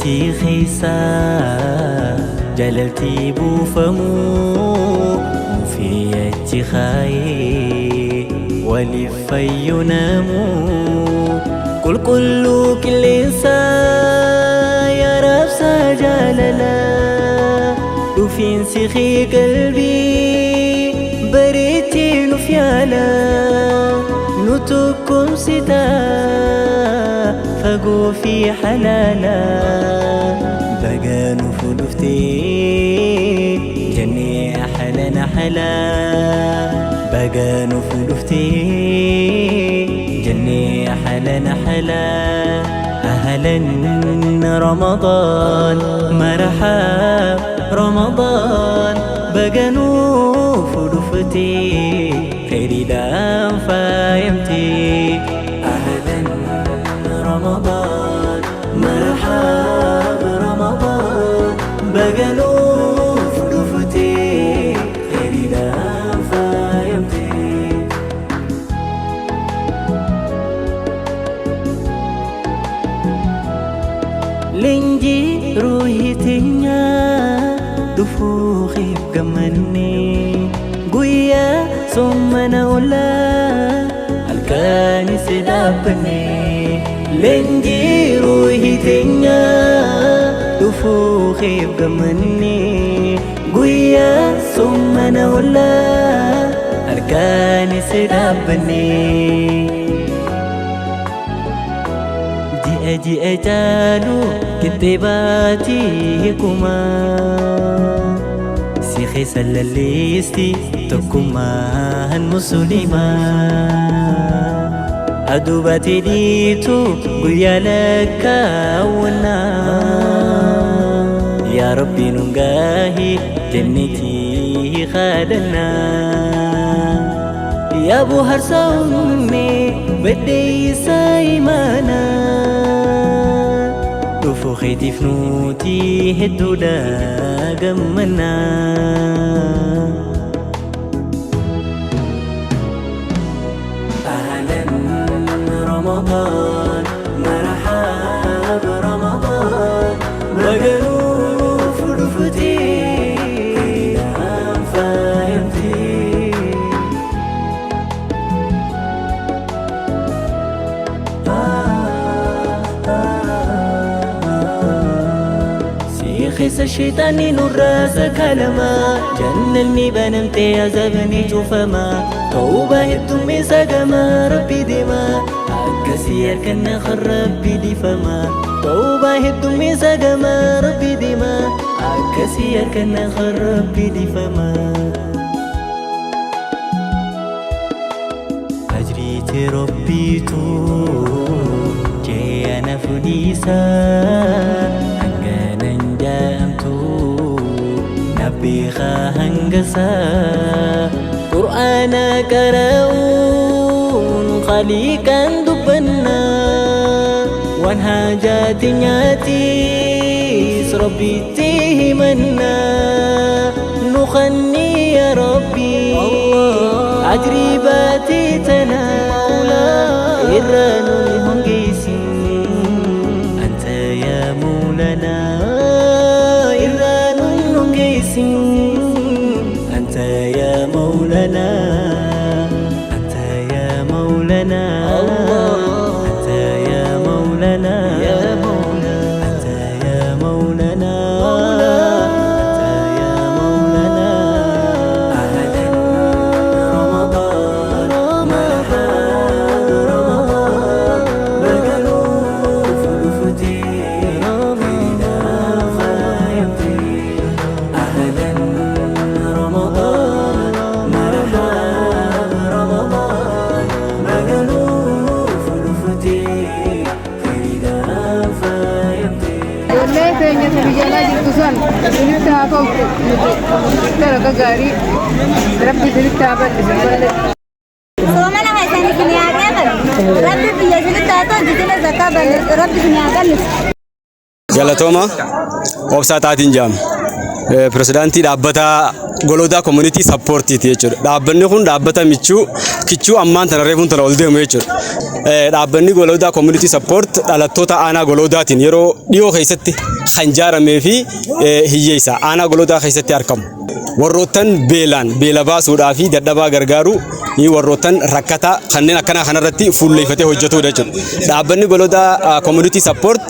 si khisa jalalti buufamu mufiyatti khaye waliffayyunamu qulqullu qilleensa yaa rabsa jaalala dhufiinsi kee qalbii bareetti nuuf yaala nu tokkumsita fagoo fi halaala baga nu fuudhuftee jennee ahlan ahla baga nu fuudhuftee jennee ahlan ahla أهلا رمضان مرحب رمضان بقنو فرفتي خيري دام فايمتي أهلا رمضان مرحب رمضان بقنو فرفتي خيري دام فايمتي لنجي روحي تنيا دفوخي بقمني قويا ثم نولا الكاني سدابني لنجي روحي تنيا دفوخي بقمني قويا ثم نولا الكاني سدابني أجي أجالو كتباتي هكما سيخي سلاليستي تكما هالمسلمة أدوباتي ديتو قويا لك أونا يا ربي ننقاهي جنتي خادنا يا أبو هرسا أمي بدي سايمانا دفوخي تفنوتي هدودا قمنا أهلا رمضان مرحب رمضان بقنو فرفتي خيس الشيطان نراس كلمة جنني بنمتي عذبني جفما توبة الدمي سقما ربي دما أكسير كنا خربي دي فما توبة الدمي سقما ربي دما أكسير كنا خربي دي فما أجريتي ربي تو جي أنا فديسا بيخا هنقسا قرآن كراون خليكا دبنا وانهاجات نياتي ربي تهمنا نخني يا ربي عجريباتي تناولا إرانو لهنجيسي أنت يا مولانا أنت يا مولانا أنت يا مولانا أنت يا مولانا يا مولانا أنت يا مولانا أنت يا مولانا أهلا رمضان مرحب رمضان بقلو فرفتي خينا فايمتي أهلا رمضان مرحب رمضان بقلو فرفتي خينا فايمتي والله فيني تبيجانا جلتوسان سنتها فوق ترى كغاري ربي سنتها بس سومنا هسني كنيا كبر ربي بيجي تاتو جتنا زكاة ربي كنيا كلس جلتوما وبساتات جام pirezidaantii dhaabbata Golodaa Community Support jechuudha. Dhaabbanni kun dhaabbata kichuu ammaan tana reefuun tana ol deemu jechuudha. Dhaabbanni Golodaa Community Support dhalattoota aanaa Golodaatiin yeroo dhiyoo keessatti kan ijaaramee fi hiyyeessa aanaa Golodaa keessatti argamu. Warroottan beela baasuudhaa fi dadhabaa gargaaru warroottan rakkata kanneen akkana kanarratti fuulleeffatee hojjetudha jechuudha. Dhaabbanni Golodaa Community Support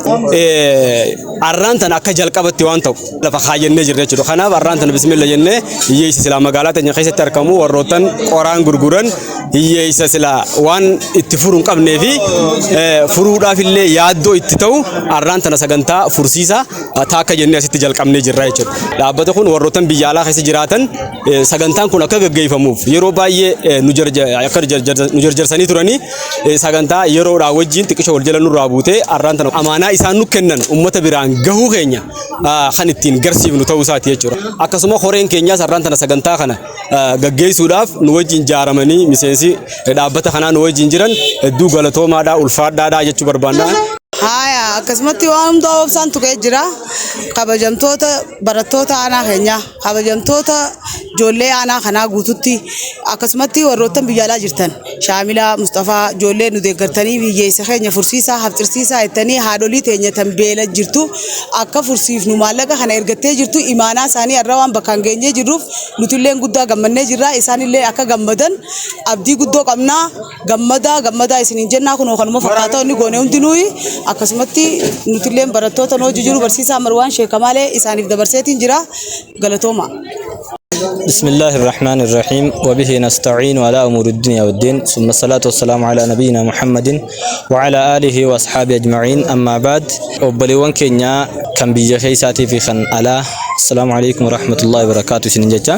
arraan tan akka jalqabatti waan ta'u lafa kaayyannee jirra jechuudha. Kanaaf arraan tan bismillah jennee hiyyeessa silaa magaalaa teenya keessatti argamu warroottan qoraan gurguran hiyyeessa silaa waan itti furuun qabnee fi furuudhaaf illee yaaddoo itti ta'u arraan tana sagantaa fursiisa taakka jennee asitti jalqabnee jirra jechuudha. Dhaabbata kun warroottan biyya alaa keessa jiraatan sagantaan kun akka gaggeeffamuuf yeroo baay'ee nu jarjarsanii turanii sagantaa yeroodhaa wajjin xiqqisha wal jala nurraa buutee arraan tana amaanaa isaan nu kennan ummata biraan gahuu keenya kan ittiin garsiifnu ta'uu isaati jechuudha. Akkasuma horeen keenyaas arraan tana sagantaa kana gaggeessuudhaaf nu wajjin jaaramanii miseensi dhaabbata kanaa nu wajjin jiran hedduu galatoomaadhaa ulfaadhaadhaa jechuu barbaanna. Haya akkasumatti waan hundaa obsaan tuqee jira. Kabajamtoota barattoota aanaa keenya kabajamtoota ijoollee aanaa kanaa guututti akkasumatti warroottan biyya alaa jirtan Shaamilaa Mustafaa ijoollee nu deeggartanii hiyyeessa keenya fursiisaa hafxirsiisaa jettanii haadholii teenya tan beela jirtu akka fursiifnu maallaqa kana ergattee jirtu imaanaa isaanii irra waan bakkaan geenyee jirruuf nutilleen guddaa gammannee jirra isaanillee akka gammadan abdii guddoo qabnaa gammadaa isiniin jennaa kun kanuma fakkaata inni goone hundinuu akkasumatti nutilleen barattoota noo jiru barsiisaa Marwaan Sheekamalee isaaniif dabarseetiin jira galatooma. بسم الله الرحمن الرحيم وبه نستعين على أمور الدنيا والدين ثم الصلاة والسلام على نبينا محمد وعلى آله وأصحابه أجمعين أما بعد وبليون كينيا كان بيجي خيساتي في خن على السلام عليكم ورحمة الله وبركاته سنجتا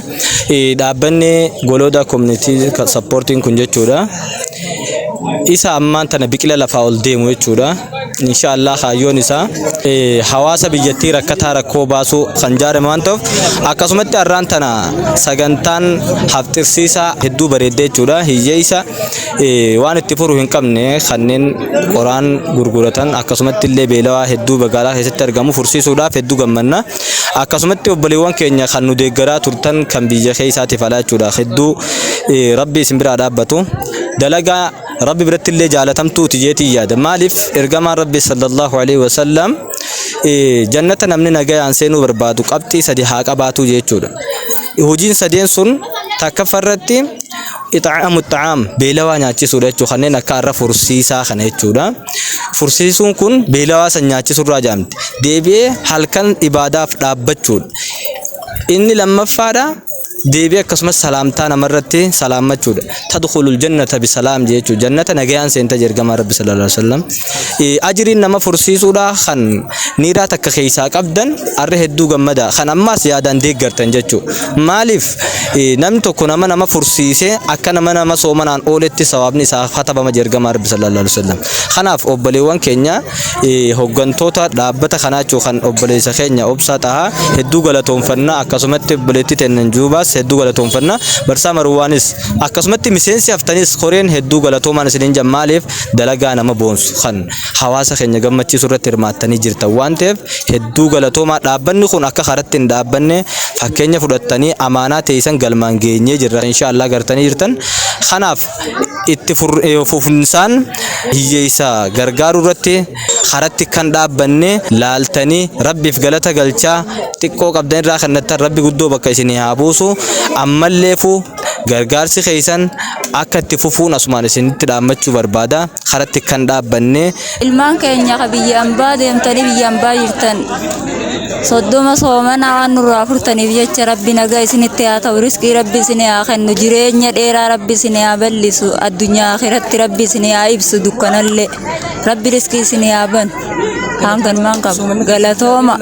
دابني غولودا كوميونيتي سبورتين كنجتورا isa ammaan tana biqila lafaa ol deemu jechuudha. Inshallah hayyoon isaa hawaasa biyyattii rakkataa rakkoo baasuu kan jaarame waan ta'uuf akkasumatti arraan tana sagantaan hafxirsiisaa hedduu bareeddee jechuudha. Hiyyeessa waan itti furu hin qabne kanneen qoraan gurguratan akkasumatti illee beelawaa hedduu magaalaa keessatti argamu fursiisuudhaaf hedduu gammanna. Akkasumatti obboleewwan keenya kan nu deeggaraa turtan kan biyya keessaatiif alaa jechuudha. Hedduu rabbi isin biraa dhaabbatu dalagaa ربي برت اللي جالتهم توتي جيتي ياد مالف إرجما ربي صلى الله عليه وسلم جنة نمنا جاي عن سينو بربادو قبتي سدي حاجة باتو جيتشودا هوجين سدين سن تكفرتي إطعام الطعام بيلوا ناتشي سورة خنين نكارا فرسيسا خنيتشودا فرسيسون كن بيلوا سنياتشي سورة جامد ديبي هالكن إبادة دابتشود إني لما فارا ديبي كسمة سلامتنا مرتي سلامة جود تدخل الجنة بسلام جيتو جنة نجيان سنتجر جمع رب صلى الله عليه وسلم أجرين نما فرسي سودا خن نيرا تكخيساك أبدا أره الدو جمدا خن أما سيادان ديجر تنجتو مالف نم تكون نما فرسي سه أكن نما سومن عن أولتي سوابني سافتا بمجر جمع رب صلى الله عليه وسلم خناف أبليوان كينيا هوجن توتا دابة خناتشو خن أبلي سخينيا أبسطها الدو جلتهم فنا أكسمت بلتي تنجوبا hedduu galatoomfanna barsaa Marwaanis akkasumatti miseensi haftanis qoreen hedduu galatoomaan isiniin jammaaleef dalagaa nama boonsu kan hawaasa keenya gammachiisu irratti hirmaattanii jirtan waan ta'eef hedduu galatoomaa dhaabbanni kun akka karatti hin dhaabbanne fakkeenya fudhattanii amaanaa teessan galmaan geenyee jirra inshallah gartanii jirtan kanaaf itti fufinsaan hiyyeessa gargaaruu irratti karatti kan dhaabbanne laaltanii rabbiif galata galchaa xiqqoo qabdan irraa kannattan rabbi guddoo bakka isinii haa buusu ammalleefu gargaarsi keessan akka itti fufuun asumaan isinitti dhaammachuu barbaada karatti kan dhaabbanne ilmaan keenya biyyaan baa deemtanii biyyaan baa jirtan soddoma soomana waan nurraa furtaniif jecha rabbi nagaa isinitti haa ta'u riskii rabbi isinii haa kennu jireenya dheeraa rabbi isinii haa bal'isu addunyaa akhiratti rabbi isinii haa ibsu dukkanallee rabbi riskii isinii haa banu hangan maan qabu galatooma.